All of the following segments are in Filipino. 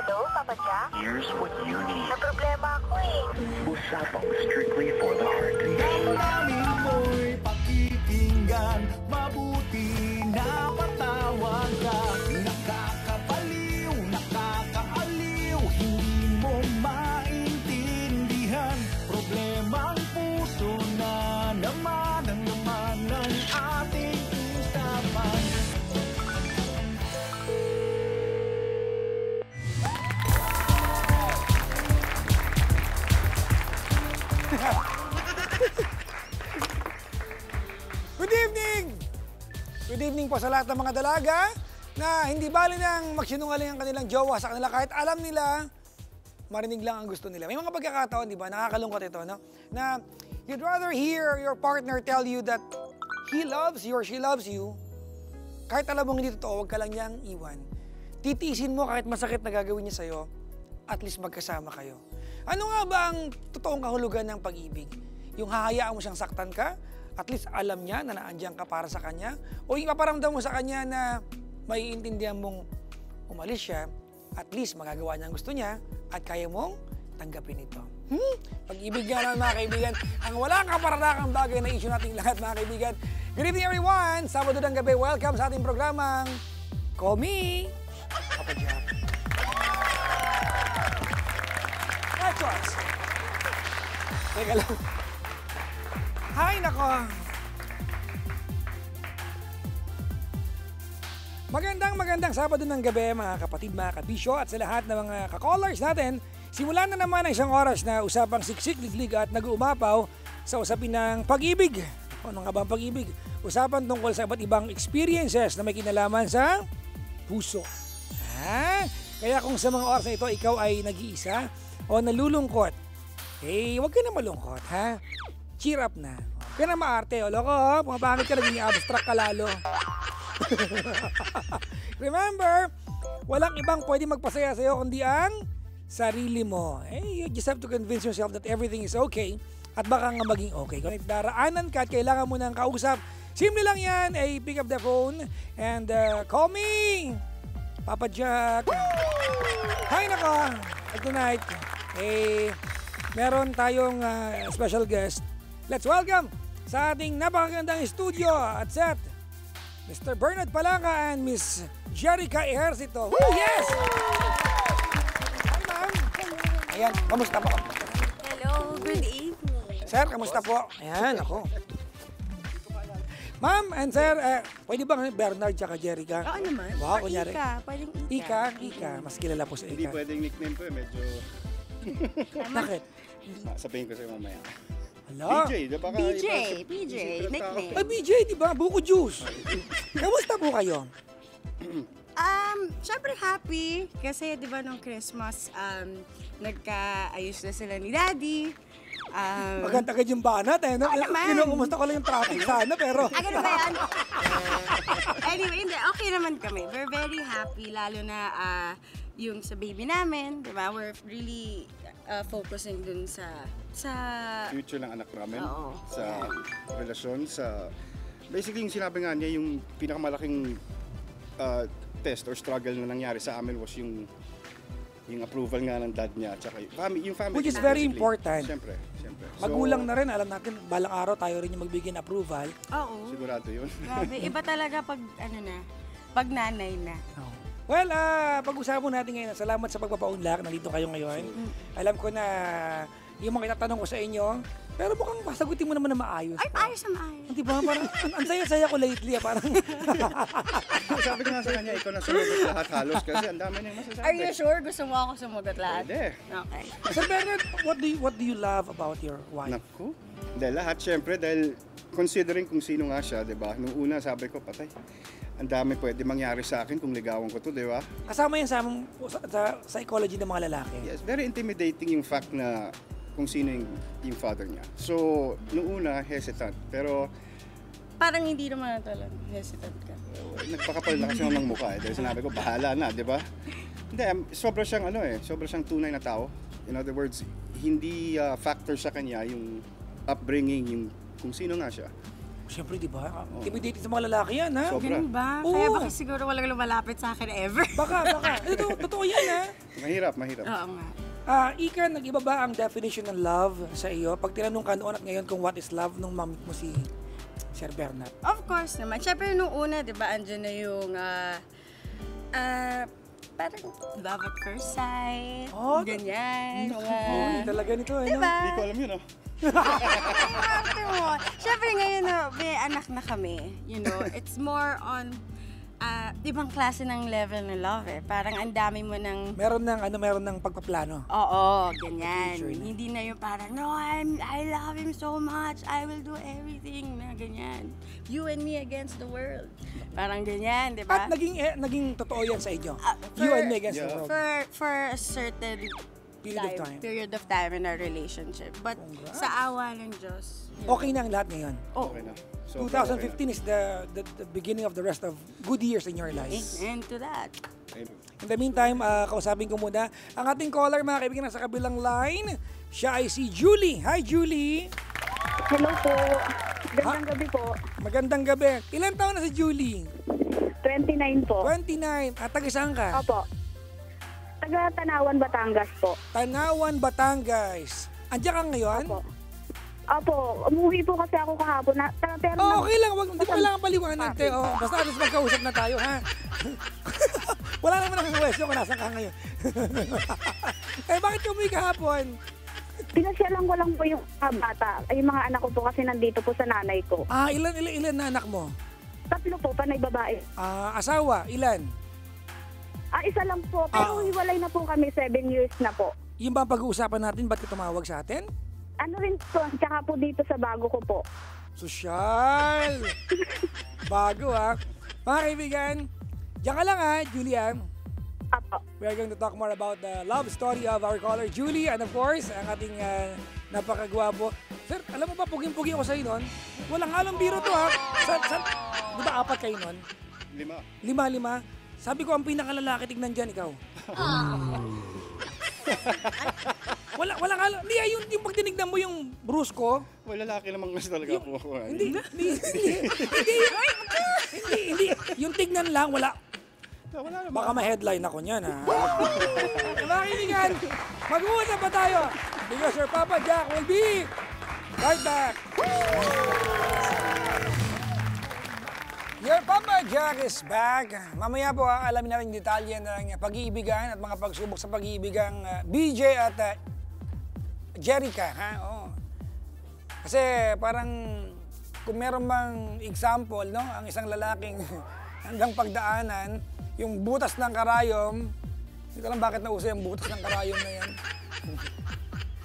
Hello, Papa Jack? Here's what you need. May problema ako eh. Usapang strictly for the heart. Damdamin mo'y pakikinggan, mabuti na patawag ka. Nakakabaliw, nakakaaliw, hindi mo maintindihan. Problemang puso na naman ang laman ng ating usapan. Good evening! Good evening po sa lahat ng mga dalaga na hindi bali nang magsinungaling ang kanilang jowa sa kanila kahit alam nila, marinig lang ang gusto nila. May mga pagkakataon, di ba? Nakakalungkot ito, no? Na you'd rather hear your partner tell you that he loves you or she loves you, kahit alam mong hindi totoo, huwag ka lang niyang iwan. Titiisin mo kahit masakit na gagawin niya sa'yo, at least magkasama kayo. Ano nga ba ang totoong kahulugan ng pag-ibig? Yung hahayaan mo siyang saktan ka, at least alam niya na naandyan ka para sa kanya, o ipaparamdam mo sa kanya na maiintindihan mong umalis siya, at least magagawa niya ang gusto niya, at kaya mong tanggapin ito. Pag-ibig nga naman mga kaibigan, ang walang kaparadakang bagay na issue nating lahat mga kaibigan. Good evening everyone! Sabado ng gabi, welcome sa ating programang Call Me Papa Jack. My choice. Teka lang. Hay nako! Magandang Sabado ng gabi mga kapatid, mga kabisyo at sa lahat ng mga ka-callers natin. Simulan na naman ang isang oras na usapang siksik, liglig at nag-uumapaw sa usapin ng pag-ibig. Ano nga ba ang pag-ibig? Usapan tungkol sa iba't ibang experiences na may kinalaman sa puso. Kaya kung sa mga oras na ito ikaw ay nag-iisa o nalulungkot, huwag ka na malungkot, ha? Cheer up na. Huwag ka na maarte. O loko, pumapangit ka, naging abstract ka lalo. Remember, walang ibang pwede magpasaya sa'yo kundi ang sarili mo. You just have to convince yourself that everything is okay at baka nga maging okay. Kung daraanan ka at kailangan mo ng kausap, simple lang yan. Pick up the phone and call me Papa Jack. Hi nako. Tonight, meron tayong special guest. Let's welcome sa ating napakagandang studio at set, Mr. Bernard Palanga and Miss Jerica Ejercito. Woo! Yes! Hi, ma'am. Ayan, kamusta po? Hello, good evening. Sir, kamusta po? Ayan, ako. Ma'am and sir, pwede ba Bernard tsaka Jerica? Oo naman. Wow, Or kunyari. Ika, pwedeng Ika. Ika. Mas kilala po sa Hindi Ika. pwedeng nickname ko medyo Bakit? sabihin ko sa'yo mamaya. Hala? BJ, di ba? BJ, nickname. Ay, BJ, di ba? Buko Juice. Kamusta po kayo? Syempre happy kasi 'di ba nung Christmas nagkaayos na sila ni Daddy. Maganda yung banat eh. Kinukumusta ko lang yung traffic sana pero... Ganun ba yan? Anyway, hindi, okay naman kami. We're very happy lalo na yung sa baby namin, 'di ba? We're really focusing dun sa Future ng anak namin. Oo. Sa relasyon, sa... Basically, yung sinabi nga niya, yung pinakamalaking test or struggle na nangyari sa amin was yung approval nga ng dad niya at saka yung family. Which is very important. Siyempre. Magulang na rin, alam natin, balang araw tayo rin yung magbigay ng approval. Oo. Sigurado yun. Grabe, iba talaga pag pag nanay na. Well, pag-usapan natin ngayon. Salamat sa pagpapaunlak. Nandito kayo ngayon. Alam ko na yung mga itatanong ko sa inyo, pero mukhang pasagutin mo naman na maayos. Ay, maayos na maayos. Di ba? Parang, ang saya-saya ko lately. Parang... Sabi ko nga sa kanya, ikaw na sumagot lahat halos kasi ang dami na yung masasabi. Are you sure? Gusto mo ako sumagot lahat? Pwede. Okay. Sir Bernard, what do you love about your wife? Naku. Dahil lahat, syempre, dahil considering kung sino nga siya, di ba? Nung una, sabi ko, patay. Ang dami pwede mangyari sa akin kung ligawan ko to, di ba? Kasama yan sa psychology ng mga lalaki. Yes, very intimidating yung fact na kung sino yung father niya. So, nung una, hesitant. Pero, Parang hindi naman talaga hesitant ka. nagpakapal na kasi ng mukha eh. Dahil sinabi ko, bahala na, di ba? Hindi, sobra siyang tunay na tao. In other words, hindi factor sa kanya yung upbringing, yung kung sino nga siya. Siyempre, di ba? Intimidating sa mga lalaki yan, ha? Sobra. Ganun ba? Oo. Kaya baka siguro walang lumalapit sa akin ever. Baka. Totoo yan, ha? Mahirap. Oo nga. Ika, nag-iba ba ang definition ng love sa iyo? Pag tinanong ka noon at ngayon kung what is love, nung mamit mo si Sir Bernard. Of course naman. Siyempre, nung una, di ba, andyan na yung, parang love at first sight. Oh, ganyan. Talaga nito, eh, no? Diba? Hindi ko alam yun, ah. Arte mo. Siyempre, ngayon na may anak na kami. You know, it's more on ibang klase ng level ng love eh. Parang ang dami mo ng Meron ng pagpaplano. oo, ganyan. Sure na. Hindi na yung parang, no, I love him so much. I will do everything na ganyan. You and me against the world. Parang ganyan, di ba? At naging totoo yan sa inyo. You for- and me against the Yeah. world. For a certain period of time in our relationship. But Congrats. sa awa ng Diyos, yun. Okay na ang lahat ngayon. Oh, Okay na. So, 2015 is the beginning of the rest of good years in your lives. amen to that. Okay na. In the meantime, kausapin ko muna ang ating caller, mga kaibigan, nasa kabilang line. Siya ay si Julie. Hi, Julie! Hello po. Gandang gabi po. Magandang gabi. Ilan taon na si Julie? 29 po. 29. At taga saan ka? Opo. Taga Tanawan, Batangas po. Tanawan, Batangas. Andiyan ka ngayon? Opo. Umuwi po kasi ako kahapon. Pero Okay lang. Hindi mo kailangan paliwanag. Basta atos magkausap na tayo, ha? Wala naman akong question kung nasan ka ngayon. Bakit ka umuwi kahapon? Pinasyalan ko lang po yung mga bata. Ay, yung mga anak ko po kasi nandito po sa nanay ko. Ilan na anak mo? 3 po, panay babae. Asawa, ilan? Isa lang po. Pero hiwalay na po kami, 7 years na po. Yung ba ang pag-uusapan natin, ba't ka tumawag sa atin? Ano rin po, tsaka po dito sa bago ko po. Sosyal! Bago, ha? Mga kaibigan, diyan ka lang, ha, Julia. Apo. We are going to talk more about the love story of our caller, Julie, and of course, ang ating napakagwapo. Sir, alam mo ba, puging-pugi ako sa'yo nun? Walang halong biro to, ha? Di ba 4 kayo nun? 5. 5. Sabi ko, ang pinakalalaki, tignan dyan, ikaw. Walang halong. Hindi, yung pag tinignan mo yung bruise ko, Well, lalaki naman kasi talaga ako. hindi. Yung tignan lang, wala. Wala naman. Baka ma-headline ako niyan, ha? Mga kaibigan, mag-uusap pa tayo because your Papa Jack will be right back. Your Papa Jack is back. Mamaya po, alamin natin yung detalye ng pag-iibigan at mga pagsubok sa pag-iibigang BJ at Jerica, ha? Oo. Kasi parang kung meron bang example, no? Ang isang lalaking hanggang pagdaanan, yung butas ng karayom, hindi ko alam bakit nauso yung butas ng karayom na yan.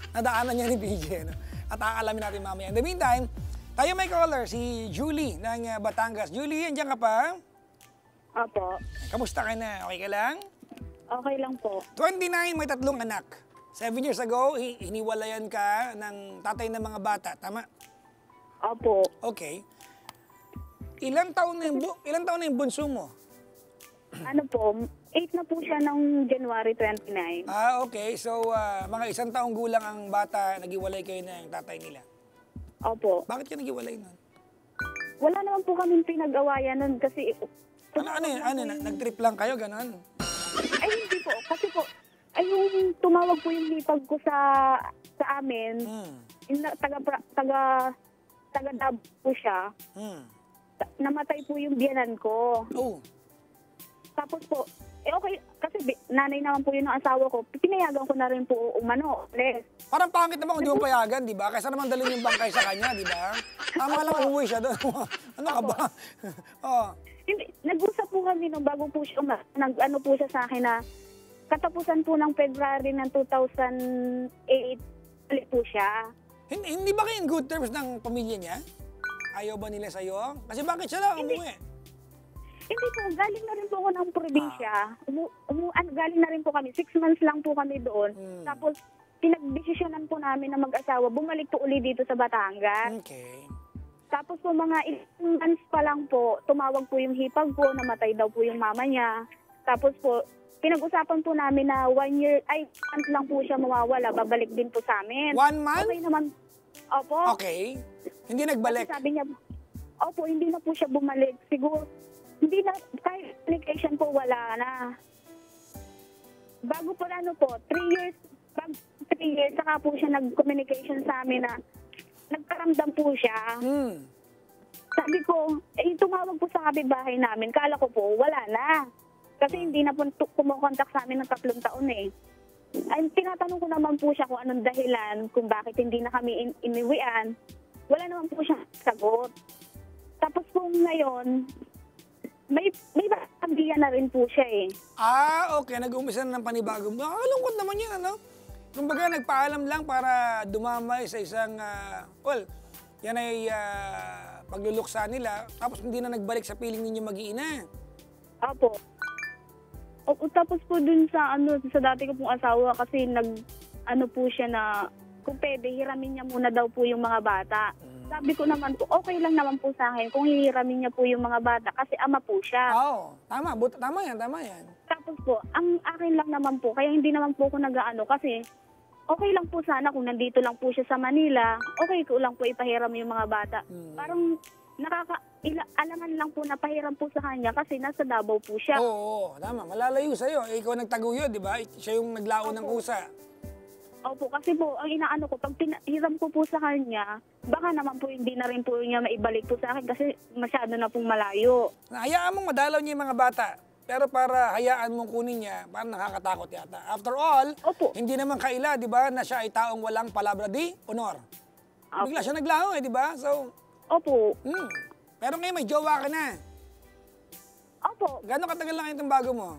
Nadaanan niya ni BJ, no? At aalamin natin mamaya. In the meantime, tayo may caller, si Julie ng Batangas. Julie, andiyan ka pa? Opo. Kamusta ka na? Okay ka lang? Okay lang po. 29, may 3 anak. 7 years ago, hiniwalayan ka ng tatay ng mga bata. Tama? Opo. Okay. Ilang taon na yung bunso mo? Ano po, 8 na po siya ng January 29. Okay. So, mga 1 taong gulang ang bata, nag-iwalay kayo ng tatay nila. Opo. Bakit ka nag-iwalay nun? Wala naman po kami pinag-awayan nun kasi... Nag-trip lang kayo, ganon? Ay, hindi po. Kasi po, ay yung tumawag po yung hipag ko sa amin. Yung taga Davao po siya. Namatay po yung biyanan ko. Oh. Tapos po, okay, kasi nanay naman po yun ng asawa ko. Pinayagan ko na rin po umano. Parang pangit naman kung di mo payagan, di ba? Kaysa naman dalhin yung bangkay sa kanya, di ba? Tama lang umuwi siya doon. Ano ka ba? Hindi, nag-usap po kami nung bago po siya, nag-ano po siya sa akin na katapusan po ng February ng 2008, ulit po siya. Hindi ba kayo in good terms ng pamilya niya? Ayaw ba nila sa'yo? Kasi bakit siya lang umuwi? Hindi po, galing na rin po ako ng probinsya. Galing na rin po kami. 6 months lang po kami doon. Tapos, pinagdesisyonan po namin na mag-asawa, bumalik po uli dito sa Batangas. Okay. Tapos po mga 11 months pa lang po, tumawag po yung hipag ko, namatay daw po yung mama niya. Tapos po, pinag-usapan po namin na 1 month lang po siya mawawala, babalik din po sa amin. 1 month? Okay naman. Opo. Okay. Hindi nagbalik? Kasi sabi niya, Opo, hindi na po siya bumalik. Siguro, hindi na, kahit communication po, wala na. Bago po ano po, 3 years, bago 3 years, saka po siya nag-communication sa amin na nagkaramdam po siya. Sabi ko, tumawag po sa kapitbahay namin. Kala ko po, wala na. Kasi hindi na po kumukontak sa amin ng 3 taon eh. Ay, tinatanong ko naman po siya kung anong dahilan, kung bakit hindi na kami iniwian. Wala naman po siyang sagot. Tapos po ngayon, may pagdiyan na rin po siya eh. Okay. Nag-umpisa na ng panibago. Nakakalungkot naman yan, ano? Kumbaga, nagpaalam lang para dumamay sa isang, yan ay pagluluksa nila. Tapos hindi na nagbalik sa piling ninyo mag-iina. Opo. Tapos po dun sa dati ko pong asawa kasi po siya na kung pwede, hiramin niya muna daw po yung mga bata. Sabi ko naman po, okay lang naman po sa akin kung hihiramin niya po yung mga bata kasi ama po siya. Oo, tama. Tama yan. Tapos po, ang akin lang naman po, kaya hindi naman po ako nag-aano kasi okay lang po sana kung nandito lang po siya sa Manila, okay ko lang po ipahiram yung mga bata. Parang alangan lang po na pahiram po sa kanya kasi nasa Davao po siya. Oo, tama. Malalayo sa'yo. Ikaw nagtaguyod, di ba? Siya yung naglao ng kusa. Opo, kasi po, ang inaano ko, pag hiram ko po sa kanya, baka naman po hindi na rin po niya maibalik po sa akin kasi masyado na pong malayo. Hayaan mong madalaw niya yung mga bata. Pero para hayaan mong kunin niya, parang nakakatakot yata. After all, Opo. hindi naman kaila, di ba, na siya ay taong walang palabra di honor. Opo. Bigla siya naglaho di ba? So, Opo. Pero ngayon may jowa ka na. Opo. Gano'ng katagal lang itong bago mo?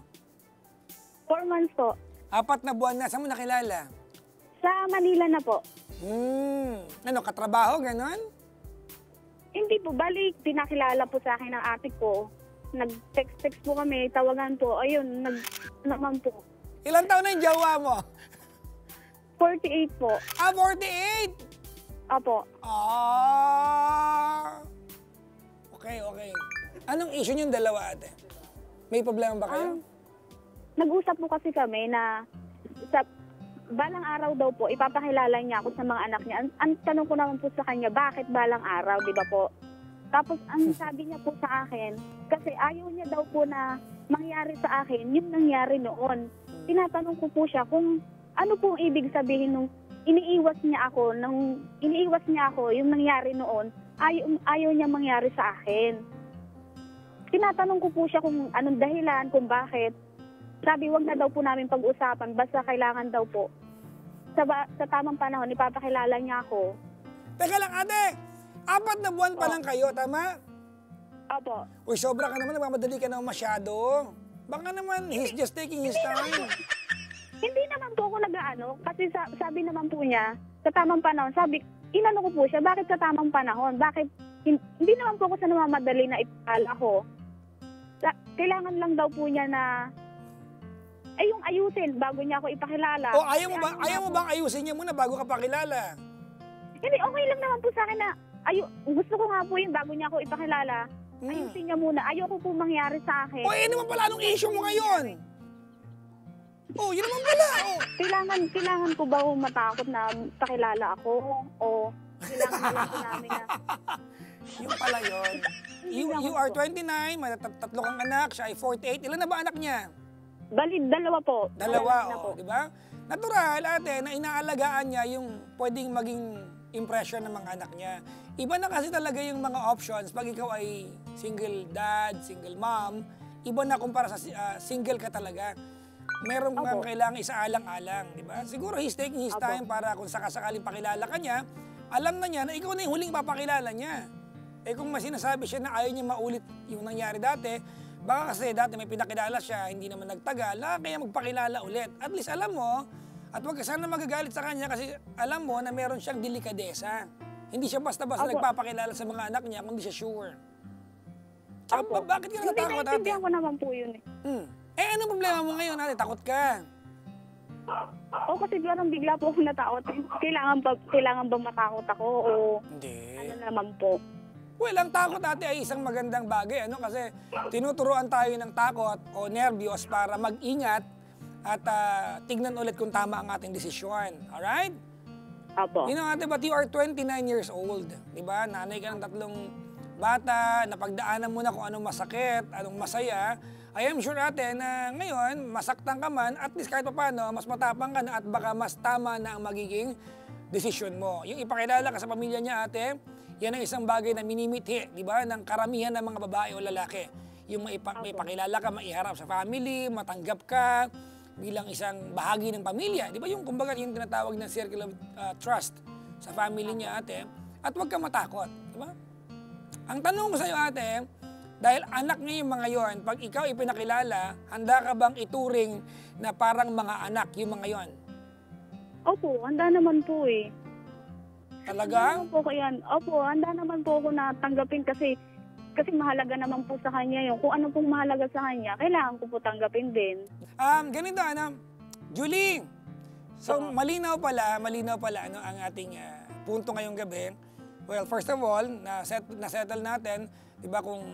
4 months po. 4 na buwan na. Saan mo nakilala? Sa Manila na po. Ano, katrabaho, ganon? Hindi po, balik, pinakilala po sa akin ng ate ko. Nag-text po kami, tawagan po. Ayun, naman po. Ilang taon na yung jowa mo? 48 po. 48? Opo. Okay. Anong issue niyong dalawa, ate? May problema ba kayo? Nag-usap po kasi kami na sa balang araw daw po, ipapakilala niya ako sa mga anak niya. Ang tanong ko naman po sa kanya, bakit balang araw, di ba po? Tapos ang sabi niya po sa akin, kasi ayaw niya daw po na mangyari sa akin yung nangyari noon. Tinatanong ko po siya kung ano pong ibig sabihin nung iniiwas niya ako yung nangyari noon, ayaw niya mangyari sa akin. Tinatanong ko po siya kung anong dahilan, kung bakit. Sabi, wag na daw po namin pag-usapan, basta kailangan daw po. Sa tamang panahon, ipapakilala niya ako. Teka lang, ate! 4 na buwan pa lang kayo, tama? Opo. Uy, sobra ka naman, nagmamadali ka naman masyado. Baka naman, he's just taking his time. Hindi naman po ako nag-aano, kasi sabi naman po niya, sa tamang panahon, sabi, inano ko po siya, bakit sa tamang panahon? Bakit, hindi naman po ako sa namamadali na ipakala ko. Kailangan lang daw po niya na, yung ayusin bago niya ako ipakilala. Ayaw mo bang ayusin niya muna bago ka pakilala? Hindi, okay lang naman po sa akin na, gusto ko nga po yun bago niya ako ipakilala. Ayusin niya muna. Ayoko po mangyari sa akin. Yun naman pala, anong issue mo ngayon? Yun naman pala. Kailangan ko ba matakot na pakilala ako? O kailangan na lang po namin na... Yung pala yun. You are 29, may tatlo kang anak, siya ay 48. Ilan na ba anak niya? Bali, 2 po. 2, di ba? Natural, ate, na inaalagaan niya yung pwedeng maging impression ng mga anak niya. Iba na kasi talaga yung mga options pag ikaw ay single dad, single mom. Iba na kumpara sa single ka talaga. Meron kang kailangan isaalang-alang, di ba? Siguro he's taking his time para kung sakasakaling pakilala ka niya, alam na niya na ikaw na yung huling papakilala niya. Kung sinasabi siya na ayaw niya maulit yung nangyari dati, baka kasi dati may pinakilala siya, hindi naman nagtagal, kaya magpakilala ulit. At least alam mo, at huwag ka sana magagalit sa kanya kasi alam mo na meron siyang delikadesa. Hindi siya basta-basta nagpapakilala sa mga anak niya kung hindi siya sure. Tsaka, bakit ka natatakot, ate? Naiintindihan ko naman po yun eh. Anong problema mo ngayon, ate? Takot ka? Kasi parang bigla po ako natakot. Kailangan ba matakot ako o Hindi. ano naman po? Well, ang takot, ate, ay isang magandang bagay. Kasi tinuturuan tayo ng takot o nervyos para mag-ingat at tignan ulit kung tama ang ating desisyon. Alright? Apo. Ate, but you are 29 years old. Diba? Nanay ka ng 3 bata, napagdaanan mo na kung anong masakit, anong masaya, I am sure ate na ngayon, masaktan ka man, at least kahit paano, mas matapang ka na at baka mas tama na ang magiging desisyon mo. Yung ipakilala ka sa pamilya niya ate, yan ang isang bagay na minimithi, di ba, ng karamihan ng mga babae o lalaki. Yung maipakilala ka, maiharap sa family, matanggap ka bilang isang bahagi ng pamilya. Di ba yung kumbaga yung tinatawag na circle of trust sa family niya ate, at huwag ka matakot, di ba? Ang tanong ko sa iyo ate, dahil anak niya yung mga yon, pag ikaw ipinakilala, handa ka bang ituring na parang mga anak yung mga yon? Opo, handa naman po eh. Talaga? Handa naman po ko yan. Opo, handa naman po ako na tanggapin kasi mahalaga naman po sa kanya yun. Kung ano pong mahalaga sa kanya, kailangan ko po tanggapin din. Ganito Julie, so malinaw pala ano, ang ating punto ngayong gabi. Well, first of all, na-settle natin, di ba kung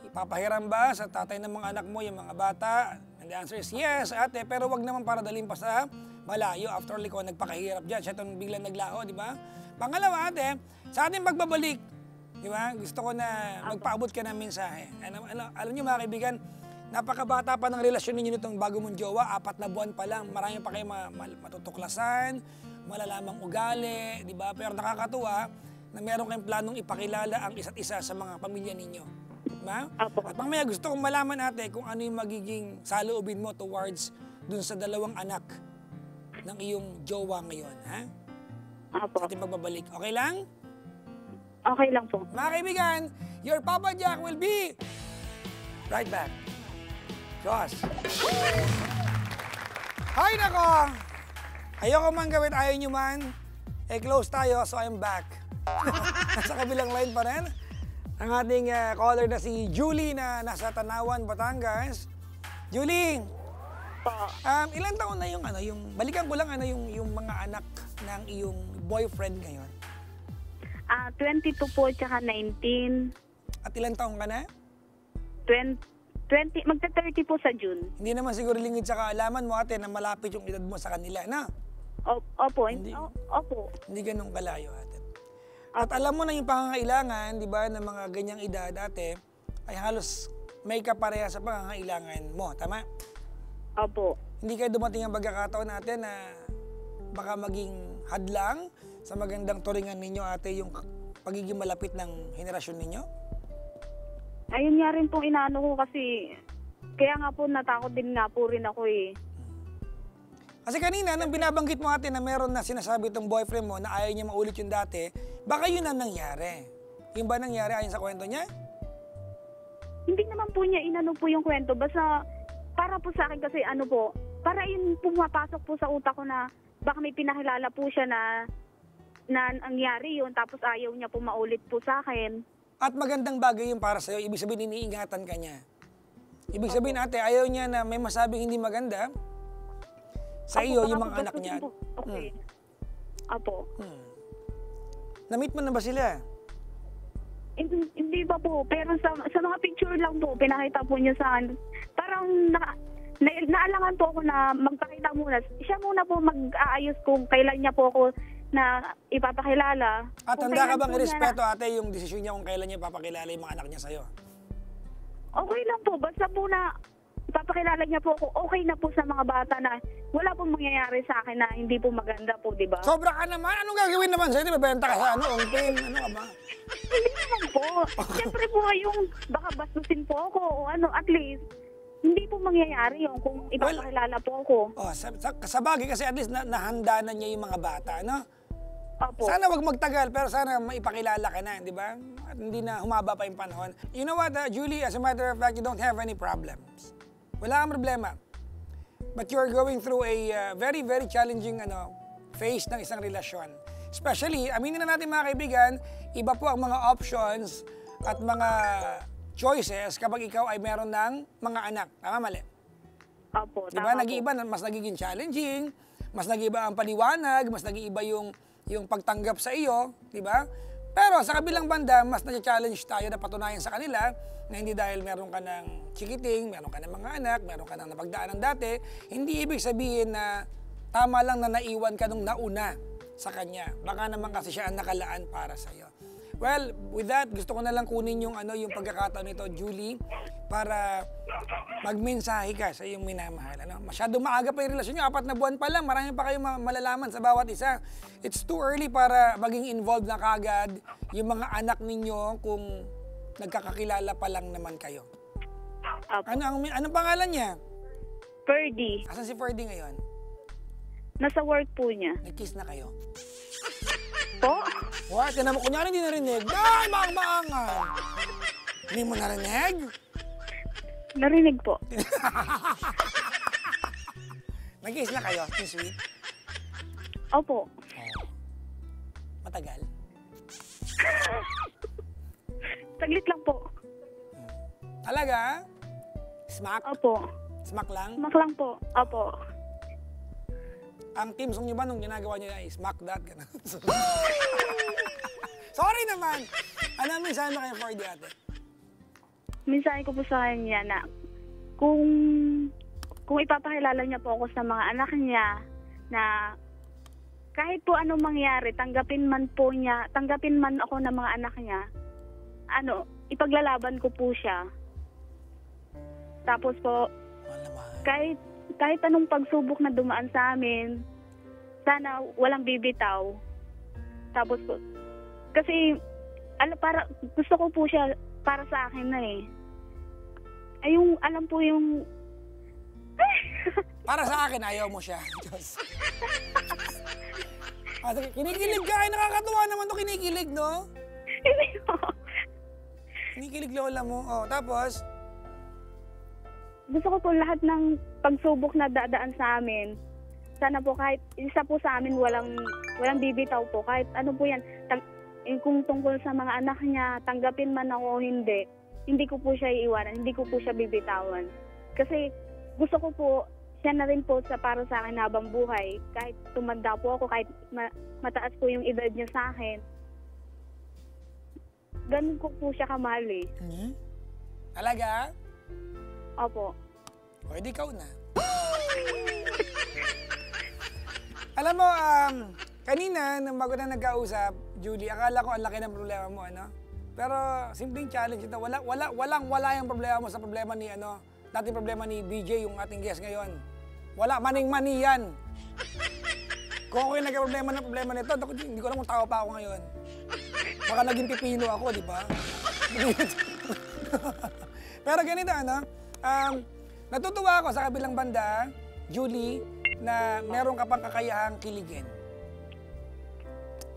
ipapahiram ba sa tatay ng mga anak mo yung mga bata? And the answer is yes, ate, pero wag naman para dalhin pa sa malayo. After all, ikaw nagpakahirap dyan, siya itong biglang naglaho, di ba? Pangalawa, ate, sa ating pagbabalik, di ba? Gusto ko na magpaabot ka ng mensahe. Alam niyo mga kaibigan, napakabata pa ng relasyon ninyo nitong bago mong jowa, 4 na buwan pa lang, marami pa kayo matutuklasan, malalamang ugali, di ba? Pero nakakatuwa na meron kayong planong ipakilala ang isa't isa sa mga pamilya ninyo. Diba? At mamaya gusto kong malaman natin kung ano yung magiging saloobin mo towards dun sa 2 anak ng iyong jowa ngayon, ha? Apo. Sa ating pagbabalik. Okay lang? Okay lang po. Mga kaibigan, your Papa Jack will be right back. Diyos. Hay nako! Ayoko man gawin, ayaw nyo man. Close tayo, so I'm back. Nasa kabilang line pa rin. Ang ating caller na si Julie na nasa Tanawan, Batangas. Julie! Ilang taon na yung balikan ko lang yung mga anak ng iyong boyfriend ngayon? 22 po, tsaka 19. At ilang taon ka na? 20, magta-30 po sa June. Hindi naman siguro lingid sa kaalaman mo ate na malapit yung edad mo sa kanila, na? Opo, Hindi. opo. Hindi ganun kalayo ate. At alam mo na yung pangangailangan, di ba, ng mga ganyang edad ate, ay halos may kapareha sa pangangailangan mo, tama? Opo. Hindi kayo dumating ang pagkakataon natin na baka maging hadlang sa magandang turingan ninyo ate yung pagiging malapit ng henerasyon ninyo? Ayun nga rin pong inaano ko kasi, kaya nga po natakot din nga po rin ako eh. Kasi kanina, nang binabanggit mo ate na meron na sinasabi itong boyfriend mo na ayaw niya maulit yung dati, baka yun ang nangyari. Yung ba nangyari ayon sa kwento niya? Hindi naman po niya inano po yung kwento, basta para po sa akin kasi ano po, para yun pumapasok po sa utak ko na baka may pinakilala po siya na nangyari yun tapos ayaw niya po maulit po sa akin. At magandang bagay yung para sa'yo, ibig sabihin iniingatan ka niya. Ibig sabihin ate, ayaw niya na may masabing hindi maganda sa iyo, yung mga anak niya. Okay. Apo. Na-meet mo na ba sila? Hindi pa po, pero sa mga picture lang po, pinakita po niya sa akin. Parang naalangan po ako na magpakita muna. Siya muna po mag-aayos kung kailan niya po ako na ipapakilala. At handa ka bang irespeto ate yung desisyon niya kung kailan niya ipapakilala yung mga anak niya sa'yo? Okay lang po, basta po na ipapakilala niya po ako, okay na po sa mga bata na wala pong mangyayari sa akin na hindi po maganda po, di ba? Sobra ka naman. Anong gagawin naman sa'yo? Bebenta ka sa ongpin? Ano ka ba? Hindi naman po. Siyempre po yung baka bastusin po ako o at least hindi po mangyayari yung kung ipapakilala po ako. Sa bagay kasi at least nahanda na niya yung mga bata, no? Opo. Sana wag magtagal, pero sana maipakilala ka na, di ba? At hindi na humaba pa yung panahon. You know what, Julie, as a matter of fact, you don't have any problems. Wala kang problema. But you're going through a very, very challenging phase ng isang relasyon. Especially, aminin na natin mga kaibigan, iba po ang mga options at mga choices kapag ikaw ay meron ng mga anak. Tama, mali? Opo, diba? Nag-iiba, mas nagiging challenging, mas nag-iiba ang paliwanag, mas nag-iiba yung pagtanggap sa iyo, di ba? Pero sa kabilang banda, mas na-challenge tayo na patunayan sa kanila na hindi dahil meron ka ng chikiting, meron ka ng mga anak, meron ka ng napagdaanan dati, hindi ibig sabihin na tama lang na naiwan ka nung nauna sa kanya. Baka naman kasi siya ang nakalaan para sa iyo. Well, with that, gusto ko na lang kunin yung yung pagkakataon nito, Julie, para magmensahe ka sa iyong minamahal. Masyadong maaga pa yung relasyon nyo, 4 na buwan pa lang, marami pa kayong malalaman sa bawat isa. It's too early para maging involved na kagad yung mga anak ninyo kung nagkakakilala pa lang naman kayo. Apo. Anong pangalan niya? Ferdy. Asan si Ferdy ngayon? Nasa work po niya. Nag-kiss na kayo? Po? What? Tinan mo, kunyari hindi narinig. Ay, maang-maangan! Hindi mo narinig? Narinig po. Nag-kiss na kayo? Yung sweet? Opo. Matagal? Saglit lang po. Talaga? Smack? Opo. Smack lang? Smack lang po. Opo. Ang team song nyo ba nung ginagawa nyo ay smack that? Ganun. Sorry naman! Ano minsan na kayo for the ate? Minsan ko po sa kanya na kung ipapakilala niya po ako sa mga anak niya na kahit po anong mangyari, tanggapin man ako ng mga anak niya, ipaglalaban ko po siya. Tapos po, kahit anong pagsubok na dumaan sa amin, sana walang bibitaw. Tapos po, kasi para gusto ko po siya para sa akin na eh. Ay yung alam po yung Para sa akin, ayaw mo siya. Diyos. Kinikilig ka. Ay, nakakatuwa naman to kinikilig, no? hindi po. Kinikilig lola mo. Oh, tapos? Gusto ko po lahat ng pagsubok na dadaan sa amin. Sana po kahit isa po sa amin walang bibitaw po. Kahit ano po yan, kung tungkol sa mga anak niya, tanggapin man ako o hindi ko po siya iiwanan, hindi ko po siya bibitawan. Kasi gusto ko po, siya na rin po para sa akin habang buhay. Kahit tumanda po ako, kahit mataas po yung edad niya sa akin. Ganun ko po siya kamahal eh. Talaga? Opo. O, edi ikaw na. Alam mo, kanina, nang bago na nagkausap, Julie, akala ko ang laki ng problema mo, ano? Pero, simpleng challenge ito. Wala yung problema mo sa problema ni, dating problema ni BJ, yung ating guest ngayon. Wala, maning-mani yan. Kung ako yung nagka-problema nito, hindi ko alam kung tao pa ako ngayon. Baka naging pipino ako, di ba? Pero ganito, natutuwa ako sa kabilang banda, Julie, na meron ka pang kakayahang kiligin.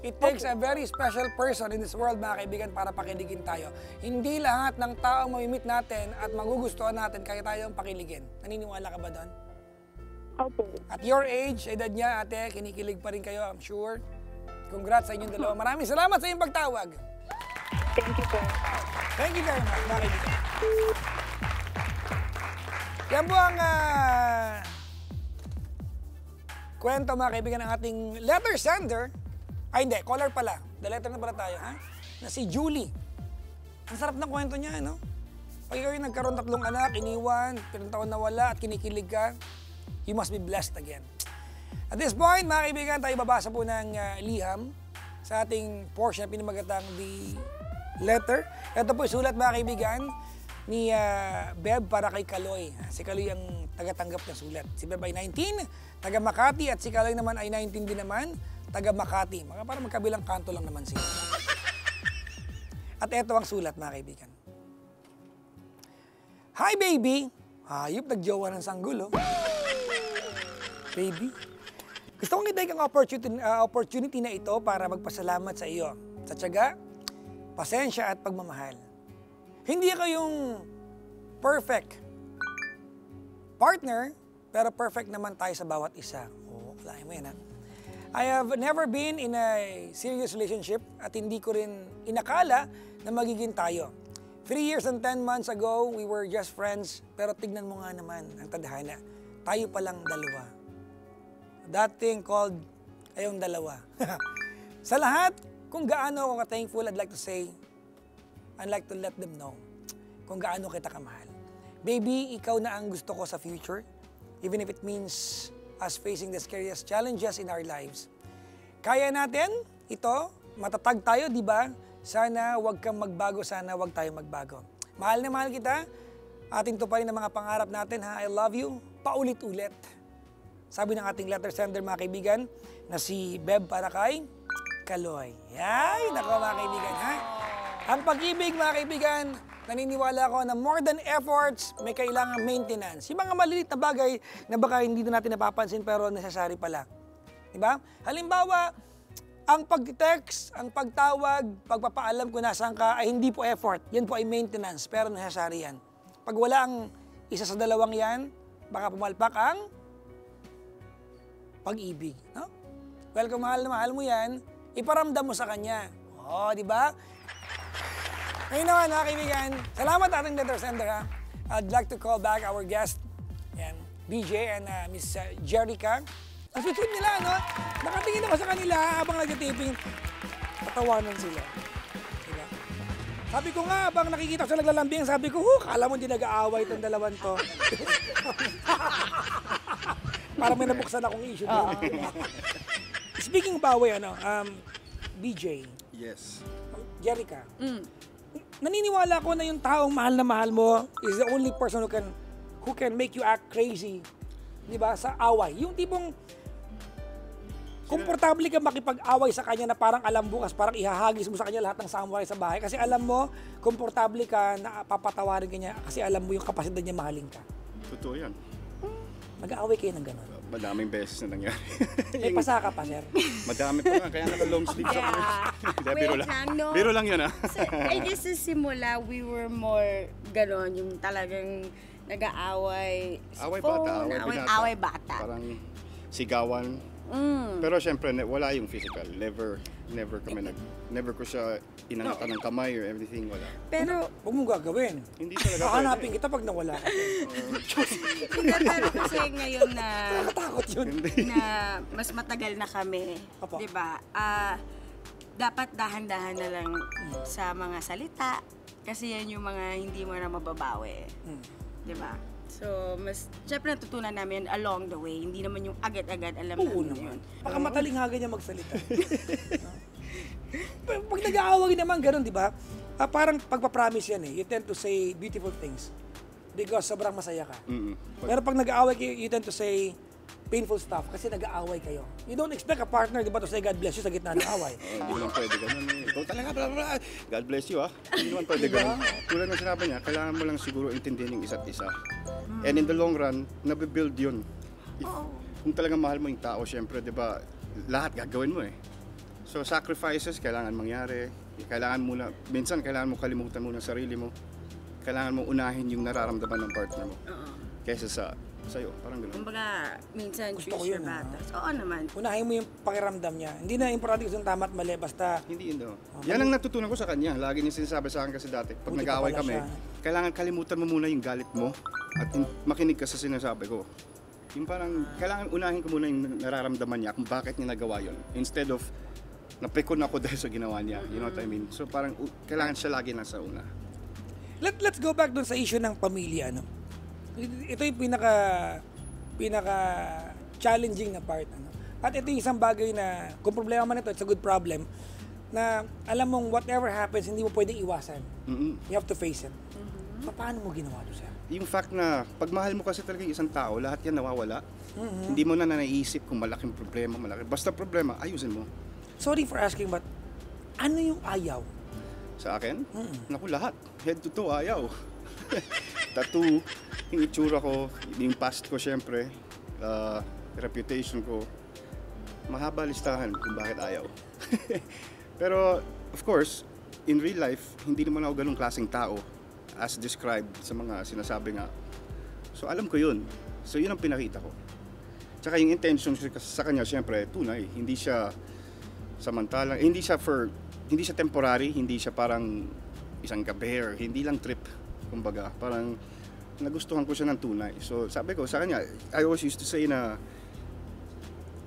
It takes a very special person in this world, mga kaibigan, para pakiligin tayo. Hindi lahat ng tao mamimit natin at magugustuhan natin kaya tayong pakiligin. Naniniwala ka ba doon? Opo. At your age, edad niya, ate, kinikilig pa rin kayo, I'm sure. Congrats sa inyong dalawa. Maraming salamat sa iyong pagtawag. Thank you po. Thank you very much, mga kaibigan. Yan po ang kwento, mga kaibigan, ng ating letter sender. Ay, hindi. Caller pala. The letter na pala tayo, ha? Na si Julie. Ang sarap ng kwento niya, no? Pag ikaw yung nagkaroon 3 anak, iniwan, pinang taon na wala, at kinikilig ka, you must be blessed again. At this point, mga kaibigan, tayo babasa po ng liham sa ating portion na pinamagatang The Letter. Ito po sulat, mga kaibigan, ni Beb para kay Kaloy. Si Kaloy ang tagatanggap ng sulat. Si Beb ay 19, taga Makati, at si Kaloy naman ay 19 din naman, taga Makati. Para magkabilang kanto lang naman sila. At eto ang sulat, mga kaibigan. Hi, baby! Hayop, nagjowa ng sanggol, oh. Baby, gusto kong i-take ang opportunity na ito para magpasalamat sa iyo. Sa tiyaga, pasensya at pagmamahal. Hindi ako yung perfect partner, pero perfect naman tayo sa bawat isa. Kalahin mo yan, ha? I have never been in a serious relationship at hindi ko rin inakala na magiging tayo. 3 years and 10 months ago, we were just friends, pero tignan mo nga naman ang tadhana. Tayo palang dalawa. That thing called kayong dalawa. Sa lahat, kung gaano ako ka-thankful, I'd like to say, I'd like to let them know kung gaano kita kamahal. Baby, ikaw na ang gusto ko sa future, even if it means us facing the scariest challenges in our lives. Kaya natin ito, matatag tayo, di ba? Sana wag kang magbago, sana wag tayo magbago. Mahal na mahal kita. Ating tuparin ang mga pangarap natin, ha? I love you. Paulit-ulit. Sabi ng ating letter sender, mga kaibigan, na si Beb para kay Kaloy. Yay! Nako, mga kaibigan, ha? Ang pag-ibig, mga kaibigan, naniniwala ako na more than efforts, may kailangang maintenance. Yung mga maliliit na bagay na baka hindi na natin napapansin pero necessary pala. Diba? Halimbawa, ang pag-text, ang pagtawag, pagpapaalam kung nasaan ka ay hindi po effort. Yan po ay maintenance, pero necessary yan. Pag wala ang isa sa dalawang yan, baka pumalpak ang pag-ibig. No? Well, kung mahal na mahal mo yan, iparamdam mo sa kanya. Oo, di ba? Ngayon naman, mga kaibigan, salamat ating letter sender, ha? I'd like to call back our guest, yan, BJ and Miss Jerica. Ang sweet nila, no? Nakatingin ako sa kanila habang nag-taping. Patawanan sila. Diba? Sabi ko nga, habang nakikita ko sa naglalambing, sabi ko, kala mo hindi nag-aaway itong dalawan to. Parang may nabuksan akong issue doon. Speaking of away, BJ. Yes. Jerica. Naniniwala ko na yung taong mahal na mahal mo is the only person who can make you act crazy. Di ba? Sa away. Yung tipong komportable ka makipag-away sa kanya na parang alam bukas, parang ihahagis mo sa kanya lahat ng samurai sa bahay. Kasi alam mo, komportable ka na papatawarin ka niya kasi alam mo yung kapasidad niya mahalin ka. Totoo yan. Mag-aaway kayo ng gano'n. Madaming beses na nangyari. May pasa ka pa, sir. Madami pa nga, kaya naka-long sleeve ako. Hindi, biro Wait lang. lang, no? Biro lang yun, ha? So, I guess sa simula, we were more ganon, yung talagang nag-aaway sa Away phone, bata, away binata. away bata. Parang sigawan. Pero syempre, wala yung physical. Never ko siya inangatan ng kamay or everything, wala. Pero, Huwag mong gagawin. Hindi talaga Hahanapin kita pag nawala ka. pero kasi ngayon na Nakatakot yun. na mas matagal na kami, Opo. 'di ba? Dapat dahan-dahan na lang sa mga salita kasi yan yung mga hindi mo na mababawi. 'Di ba? So, mas syempre natutunan namin along the way. Hindi naman yung agad-agad alam Oo namin yun. naman. Baka matalinghaga niya magsalita. Pag nag-aaway naman, gano'n, di ba? Parang pagpapromise yan eh. You tend to say beautiful things because sobrang masaya ka. Pero pag nag-aaway kayo, you tend to say painful stuff kasi nag-aaway kayo. You don't expect a partner, di ba, to say God bless you sa gitna ng away. Hindi naman pwede ganun. Ikaw talaga, blah, blah, blah. God bless you, ha? Hindi naman pwede ganun. Tulad ng sinabi niya, kailangan mo lang siguro intindihin yung isa't isa. And in the long run, nabibuild yun. Kung talagang mahal mo yung tao, syempre, di ba, lahat gagawin mo eh. So, sacrifices, kailangan mangyari. Kailangan muna, minsan, kailangan mo kalimutan muna sarili mo. Kailangan mo unahin yung nararamdaman ng partner mo. Kaysa sa'yo, parang gano'n. Kumbaga, minsan Gusto ko choose your yun, battles. Oo naman. Unahin mo yung pakiramdam niya. Hindi na importante kung tama at mali, basta Hindi yun daw. Yan ang natutunan ko sa kanya. Lagi niya sinasabi sa akin kasi dati, pag Buti nag-aaway pa pala kami, siya. kailangan kalimutan mo muna yung galit mo at makinig ka sa sinasabi ko. Yung parang, kailangan unahin ko muna yung nararamdaman niya kung bakit niya nagawa yun. Instead of, napikon ako dahil sa ginawa niya. You know what I mean? So parang, kailangan siya lagi nasa una. Let's go back dun sa issue ng pamilya, no? Ito yung pinaka challenging na part, ano? At ito yung isang bagay na kung problema man ito, it's a good problem na alam mong whatever happens, hindi mo pwedeng iwasan. You have to face it. Paano mo ginawa to, sir? Yung fact na pag mahal mo kasi talaga yung isang tao, lahat yan nawawala. Hindi mo na naiisip kung malaking problema, basta problema, ayusin mo. Sorry for asking, but ano yung ayaw? Sa akin? Naku, lahat. Head to toe, ayaw. Tattoo, yung itsura ko, yung past ko syempre, reputation ko, mahaba listahan kung bakit ayaw. Pero, of course, in real life, hindi naman ako ganung klaseng tao as described sa mga sinasabi nga. So, alam ko yun. So, yun ang pinakita ko. Tsaka yung intention sa kanya, syempre, tunay. Hindi siya samantalang, hindi siya temporary, hindi siya parang isang gabi or hindi lang trip. Kumbaga, parang nagustuhan ko siya ng tunay. So, sabi ko sa kanya, I always used to say na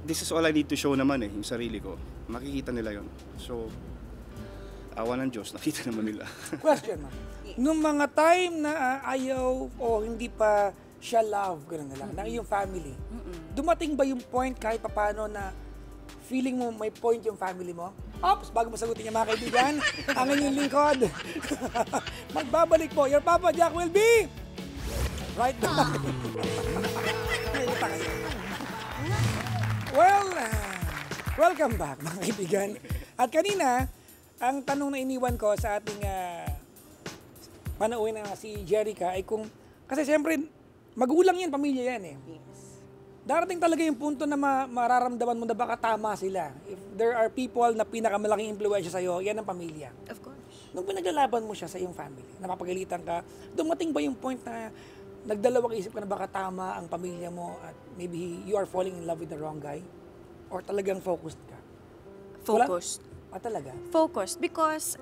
this is all I need to show naman yung sarili ko. Makikita nila yon. So, awa ng Diyos, nakita naman nila. Question, ma'am. Nung mga time na ayaw o hindi pa siya love, gano'n na lang, ng iyong family, dumating ba yung point kahit papano na feeling mo may point yung family mo? Ops, bago masagutin niya mga kaibigan, ang inyong lingkod. Magbabalik po. Your Papa Jack will be right back. Well, welcome back mga kaibigan. At kanina, ang tanong na iniwan ko sa ating panauhin na si Jerica ay kung, kasi siyempre, magulang yan, pamilya yan eh. Darating talaga yung punto na mararamdaman mo na baka tama sila. If there are people na pinakamalaking impluwensya sa'yo, yan ang pamilya. Of course. Nung pinaglalaban mo siya sa iyong family, napapagalitan ka, dumating ba yung point na nagdalawang isip ka na baka tama ang pamilya mo at maybe you are falling in love with the wrong guy? Or talagang focused ka? Focused. Talaga? Focused because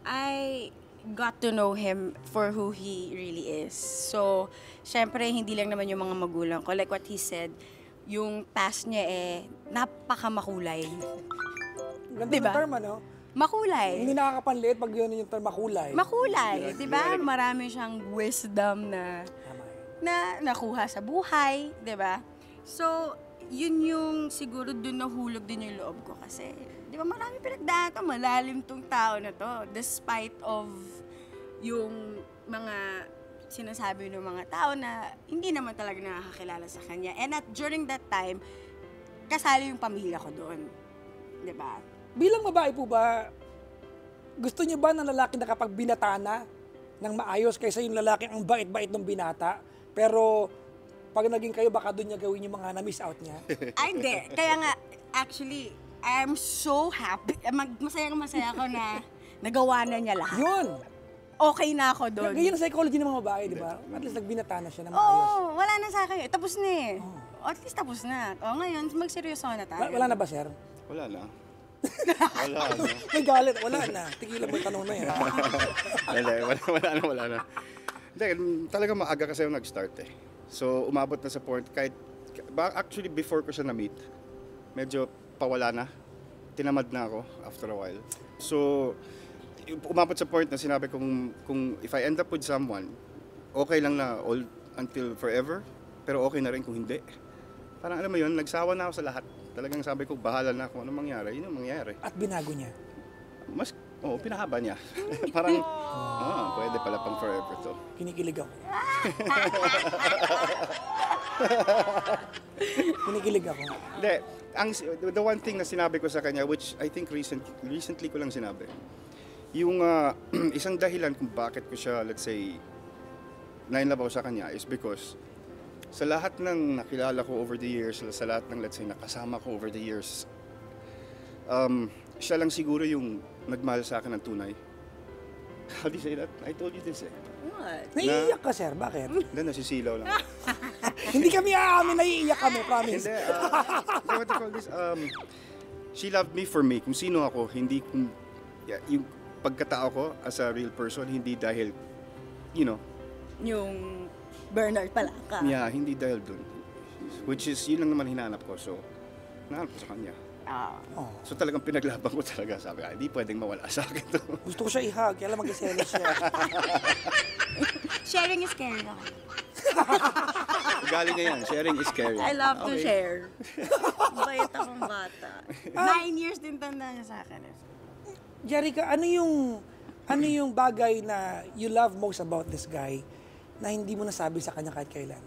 I got to know him for who he really is. So, syempre, hindi lang naman yung mga magulang ko. Like what he said, yung past niya napakamakulay. Ganda Diba? ng term, ano? Makulay. Hindi nakakapanlit pag yun yung term makulay. Makulay, di ba? Marami siyang wisdom na nakuha sa buhay, di ba? So, yun yung siguro dun nahulog din yung loob ko kasi, di ba marami pinagdaan to, malalim tong tao na to. Despite of yung mga sinasabi ng mga tao na hindi naman talaga nakakakilala sa kanya. And during that time, kasali yung pamilya ko doon. Di ba? Bilang babae po ba, gusto niyo ba ng lalaki na kapag binata na ng maayos kaysa yung lalaki ang bait-bait ng binata, pero pag naging kayo, baka doon niya gawin yung mga na-miss out niya? Ay, hindi. Kaya nga, actually, I'm so happy. Masaya ko na nagawa na niya lahat. Yun! Okay na ako doon. Ganyan ang psychology ng mga babae, di ba? At least nagbinata na siya ng maayos. Oo, wala na sa akin. Tapos na eh. At least tapos na. O ngayon, magseryoso na tayo. Wala na ba, sir? Wala na. Wala na. May galit, wala na. Tigilan mo yung tanong na yan. Wala na. Hindi, talaga maaga kasi yung nag-start eh. So, umabot na sa point, actually before ko siya na-meet, medyo pawala na. Tinamad na ako after a while. So, umabot sa point na sinabi kung if I end up with someone, okay lang na all until forever, pero okay na rin kung hindi. Parang alam mo yun, nagsawa na ako sa lahat. Talagang sabi ko, bahala na kung ano mangyari, yun yung mangyari. At binago niya? Pinahaba niya. Parang, pwede pala pang forever to. Kinikilig ako. Kinikilig ako. Hindi, the one thing na sinabi ko sa kanya, which I think recently ko lang sinabi, yung isang dahilan kung bakit ko siya, let's say, na-inlove ako sa kanya is because sa lahat ng nakilala ko over the years, sa lahat ng, let's say, nakasama ko over the years, siya lang siguro yung nagmahal sa akin ng tunay. How do you say that? I told you this eh. What? Naiiyak ka, sir. Bakit? Hindi, nasisilaw lang. Hindi kami aamin, naiiyak kami, promise. Hindi, what do you call this? She loved me for me. Kung sino ako, hindi yung pagkatao ko as a real person, hindi dahil, you know. Yung Bernard pala ka. Yeah, hindi dahil dun. Which is, yun lang naman hinahanap ko. So, nahanap ko sa kanya. So talagang pinaglaban ko talaga. Sabi, hindi pwedeng mawala sa akin to. Gusto ko siya i-hug, kaya lang mag-iselos siya. Sharing is caring ako. Galing na yan. Sharing is caring. I love to share. Bait akong bata. 9 years din tanda niya sa akin. Jerica, ano yung bagay na you love most about this guy na hindi mo nasabi sa kanya kahit kailan?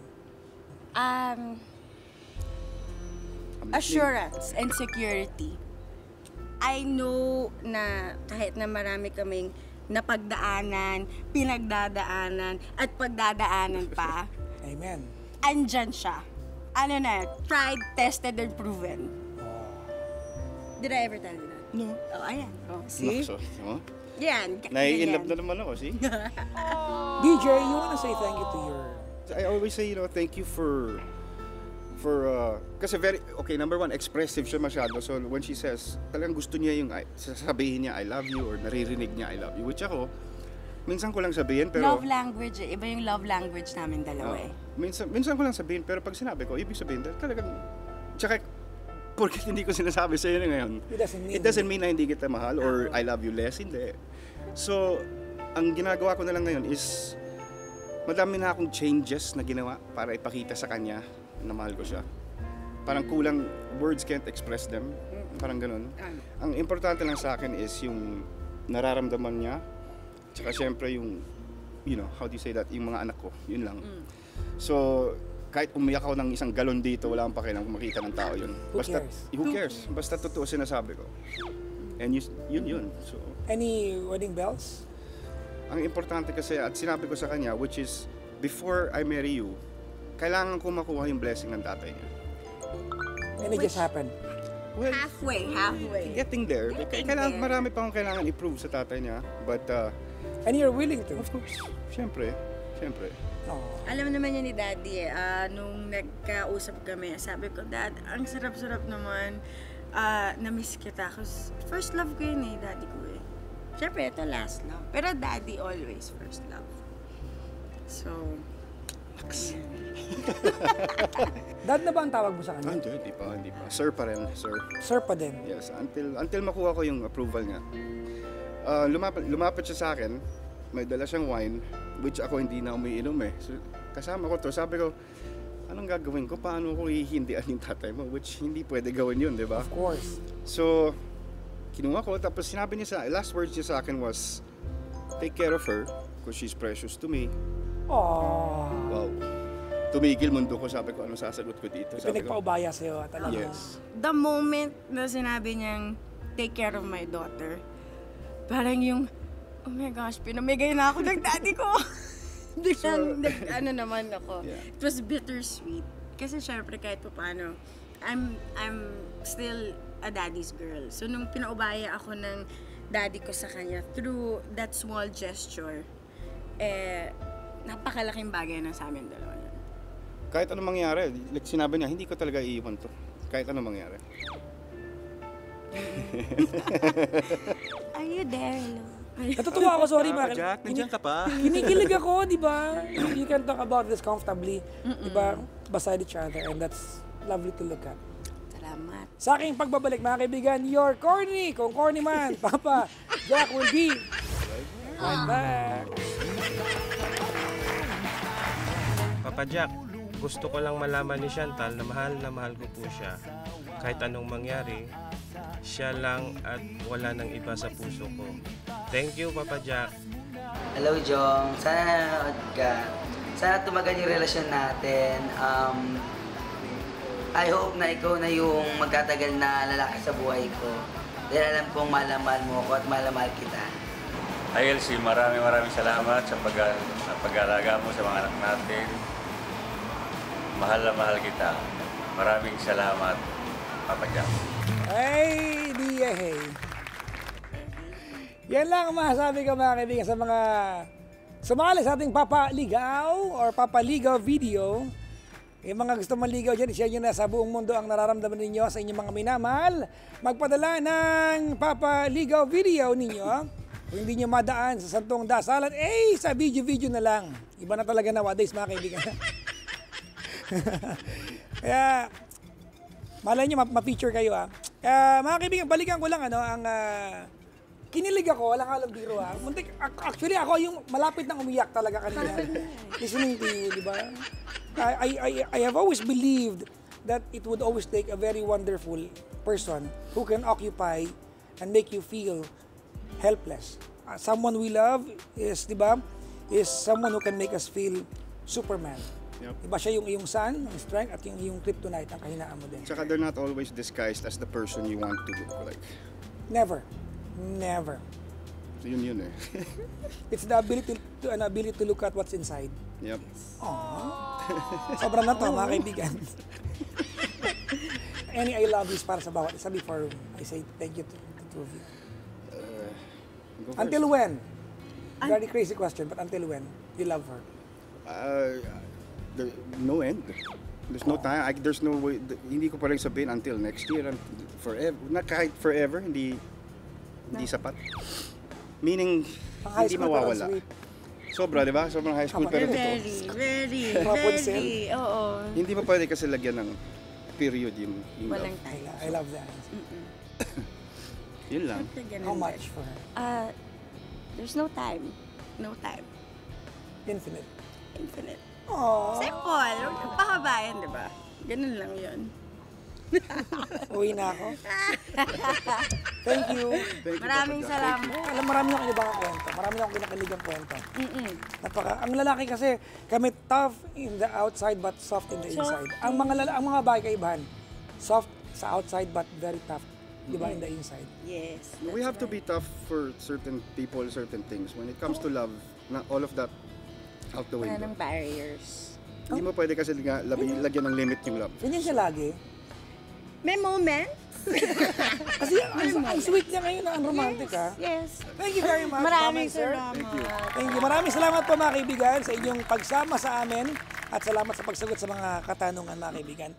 Assurance and security. I know na kahit na marami kaming napagdaanan, pinagdadaanan, at pagdadaanan pa, Amen. andyan siya. Ano na, tried, tested, and proven. Did I ever tell you that? No. Oh, ayan. Oh, see? So, Yan. nai-inlove na naman ako, see? DJ, you wanna say thank you to your... I always say, thank you for kasi number one, expressive siya masyado. So when she says, talagang gusto niya yung sasabihin niya I love you or naririnig niya I love you. Which ako, minsan ko lang sabihin pero... Love language eh. Iba yung love language namin dalawa eh. Minsan ko lang sabihin pero pag sinabi ko, ibig sabihin talagang... Tsaka, porque hindi ko sinasabi sa'yo na ngayon. It doesn't mean na hindi kita mahal or I love you less. Hindi. So, ang ginagawa ko na lang ngayon is madami na akong changes na ginawa para ipakita sa kanya na mahal ko siya. parang kulang, words can't express them. Parang ganun. Ang importante lang sa akin is yung nararamdaman niya. Tsaka syempre yung, you know, how do you say that, yung mga anak ko. Yun lang. So, kahit umiyak ako ng isang galon dito, wala akong pakialam kung makita ng tao yun. Basta, who cares? Basta totoo sinasabi ko. And yun. So, Any wedding bells? ang importante kasi, at sinabi ko sa kanya, which is, before I marry you, kailangan ko makuha yung blessing ng tatay niya. And it just happened. Well, Halfway. getting there. Kailangan, marami pa akong kailangan i-prove sa tatay niya. But, And you're willing to? of course, syempre. Oh. Alam naman niya ni Daddy nung nagkausap kami, sabi ko, Dad, ang sarap-sarap naman, na-miss kita. Cause first love ko yun Daddy ko eh. Siyempre, ito last love. Pero Daddy always first love. So, Dad na ba ang tawag mo sa kanya? Hindi pa. Sir pa rin, sir. Sir pa din. Yes, until makuha ko yung approval niya. Lumapit siya sa akin, may dala siyang wine, which ako hindi na umiinom eh. So, kasama ko to, sabi ko, anong gagawin ko? Paano ko hihindian yung tatay mo? Which hindi pwede gawin yun, di ba? Of course. So, kinuha ko, tapos sinabi niya last words niya sa akin was, take care of her, because she's precious to me. Oh. Wow. Tumigil mundo ko, sabi ko, ano sasagot ko dito? Sabi ko, Pinagpaubaya sa'yo talaga. yes. the moment na sinabi niyang, take care of my daughter, parang yung, oh my gosh, pinamigay na ako ng daddy ko. Ano naman ako. Yeah. It was bittersweet. Kasi syempre kahit pa paano, I'm still a daddy's girl. So nung pinaubaya ako ng daddy ko sa kanya through that small gesture, napakalaking bagay na sa amin dalawa. Kahit anong mangyari, like sinabi niya, hindi ko talaga iiwan to. Kahit anong mangyari. Are you there, Lo? Natutuwa ako, sorry, Mark. Jack, nandiyan ka pa. Kinikilig ako, di ba? You can talk about this comfortably, di ba? Beside each other, and that's lovely to look at. Salamat. Sa aking pagbabalik, mga kaibigan, your corny, kung corny man, Papa Jack will be right back. Papa Jack, gusto ko lang malaman ni Chantal na mahal ko po siya. Kahit anong mangyari, siya lang at wala nang iba sa puso ko. Thank you, Papa Jack. Hello, Jong. Sana nanonood ka. Sana tumagal yung relasyon natin. I hope na ikaw na yung magtatagal na lalaki sa buhay ko. Dahil alam kong mahal mo ako at mahal kita. Hi, Elsie. Maraming salamat sa pag-aalaga mo sa mga anak natin. Mahal na mahal kita. Maraming salamat, Papa Jack. Hey, hey. Yan lang ang masasabi ko, mga kaibigan, sa mga sumali sa ating papaligaw or papaligaw video. Yung mga gusto maligaw dyan, share nyo na sa buong mundo ang nararamdaman ninyo sa inyong mga minamahal. Magpadala ng papaligaw video ninyo. Kung hindi nyo madaan sa Santong Dasalan, sa video na lang. Iba na talaga nowadays, mga kaibigan. Kaya, malay nyo, ma-feature kayo ha. Mga kaibigan, balikan ko lang ang kinilig ako, walang biro ha. Actually, ako yung malapit nang umiyak talaga kanina. Listening to you, di ba? I have always believed that it would always take a very wonderful person who can occupy and make you feel helpless. Someone we love is, di ba, is someone who can make us feel Superman. Yep. Diba siya yung sun, yung strength, at yung kryptonite, ang kahinaan mo din. Tsaka they're not always disguised as the person you want to look like. Never. So yun eh. It's the ability to look at what's inside. Yep. Sobrang na to, mga kaibigan. Any I love yous para sa bawat isa before I say thank you to the two of you. Go first. Until when? Very crazy question, but until when you love her? No end. There's no time. There's no way. Hindi ko pa rin sabihin until next year. Forever. Na kahit forever, hindi sapat. Meaning, High hindi school, mawawala. parang sweet. Sobra, di ba? Sobrang high school, pero totoo. Very. Oo. Hindi mo pwede kasi lagyan ng period yung Walang love. time. I love that. Yun lang. How much for her? There's no time. No time. Infinite. Infinite. Aww. Simple. Huwag pahabayan, di ba? Ganun lang yun. Uwi na ako. Thank you. Maraming salamat. Alam, marami akong ibang kwento. Marami akong kinakiligang kwento. Ang lalaki kasi, kami tough in the outside but soft in the inside. Ang mga babae kaibahan, soft sa outside but very tough, di ba, in the inside. Yes. We have to be tough for certain people, certain things. When it comes to love, all of that out the window. Wala ng barriers. Hindi mo pwede kasi lagyan ng limit yung love. Ganyan siya lagi. May moment. Kasi ang sweet niya ngayon, ang romantic, ha? Yes. Thank you very much, Maraming Ma'am and Sir. salamat. Thank you. Maraming salamat po, mga kaibigan, sa inyong pagsama sa amin at salamat sa pagsagot sa mga katanungan, mga kaibigan.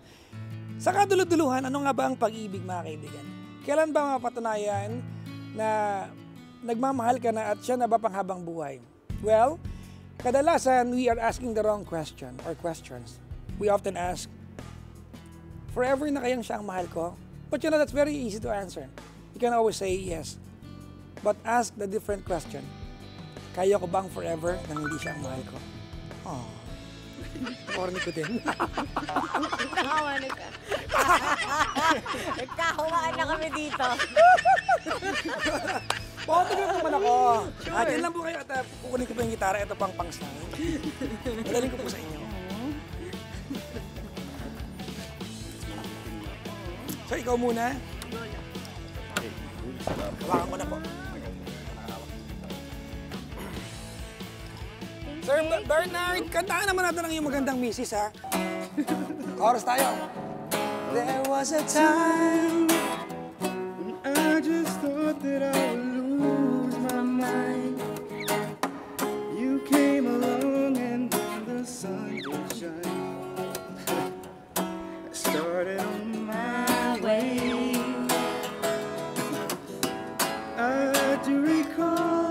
Sa kaduluduluhan, ano nga ba ang pag-ibig, mga kaibigan? Kailan ba mapatunayan na nagmamahal ka na at siya na ba panghabang buhay? Well, kadalasan, we are asking the wrong question or questions. We often ask, forever na kayang siya ang mahal ko? But you know, that's very easy to answer. You can always say yes. But ask the different question. Kaya ko bang forever nang hindi siya ang mahal ko? Oh. Corny ko din. Nakawanan ka. Nagkahumaan na kami dito. Autograph naman ako. Atin lang po kayo at kukunin ko po yung gitara. Ito pang pang-sang. Madaling ko po sa inyo. So, ikaw muna. Hawakan ko na po. Sir Bernard, kantaan naman natin ang iyong magandang misis, ha? Chorus tayo. There was a time when I just thought that I would lose my mind. You came along and then the sun would shine. I started on my way. I do recall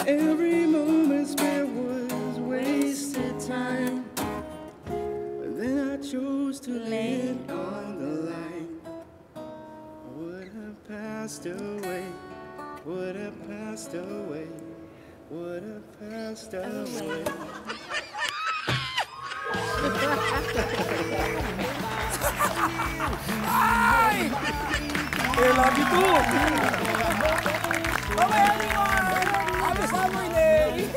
every moment spent was wasted time. But then I chose to lay it on the line. Would have passed away, would have passed away, would have passed away. Ay! I love you too! Bye-bye everyone! Happy Summer Day!